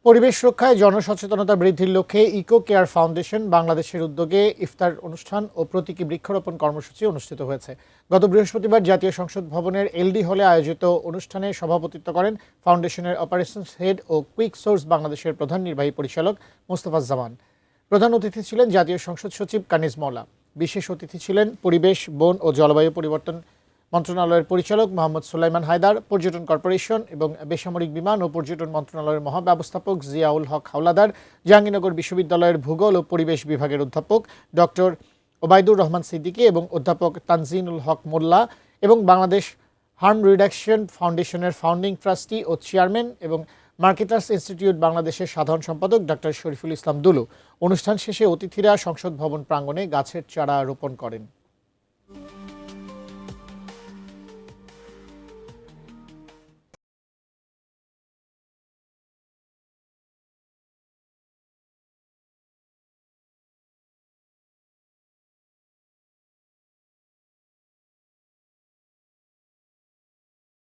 পরিবেশ রক্ষায় জনসচেতনতা বৃদ্ধির লক্ষ্যে ইকো কেয়ার ফাউন্ডেশন বাংলাদেশের উদ্যোগে ইফতার অনুষ্ঠান ও প্রতীকী বৃক্ষরোপণ কর্মসূচি অনুষ্ঠিত হয়েছে। গত বৃহস্পতিবার জাতীয় সংসদ ভবনের এলডি হলে আয়োজিত অনুষ্ঠানে সভাপতিত্ব করেন ফাউন্ডেশনের অপারেশনস হেড ও কুইক সোর্স বাংলাদেশের প্রধান নির্বাহী পরিচালক মোস্তফা জামান। প্রধান অতিথি ছিলেন জাতীয় সংসদ সচিব কানিজ মওলা। বিশেষ অতিথি ছিলেন পরিবেশ, বন ও জলবায়ু পরিবর্তন মন্ত্রণালয়ের পরিচালক মোহাম্মদ সুলাইমান হায়দার, পর্যটন কর্পোরেশন এবং বেসামরিক বিমান ও পর্যটন মন্ত্রণালয়ের মহাব্যবস্থাপক জিয়াউল হক হাওলাদার, জাহাঙ্গীরনগর বিশ্ববিদ্যালয়ের ভূগোল ও পরিবেশ বিভাগের অধ্যাপক ডক্টর ওবায়দুর রহমান সিদ্দিকী এবং অধ্যাপক তানজিনুল হক মোল্লা এবং বাংলাদেশ হার্ম রিডাকশন ফাউন্ডেশনের ফাউন্ডিং ট্রাস্টি ও চেয়ারম্যান এবং মার্কেটার্স ইনস্টিটিউট বাংলাদেশের সাধারণ সম্পাদক ডক্টর শরীফুল ইসলাম দুলু। অনুষ্ঠান শেষে অতিথিরা সংসদ ভবন প্রাঙ্গণে গাছের চারা রোপণ করেন।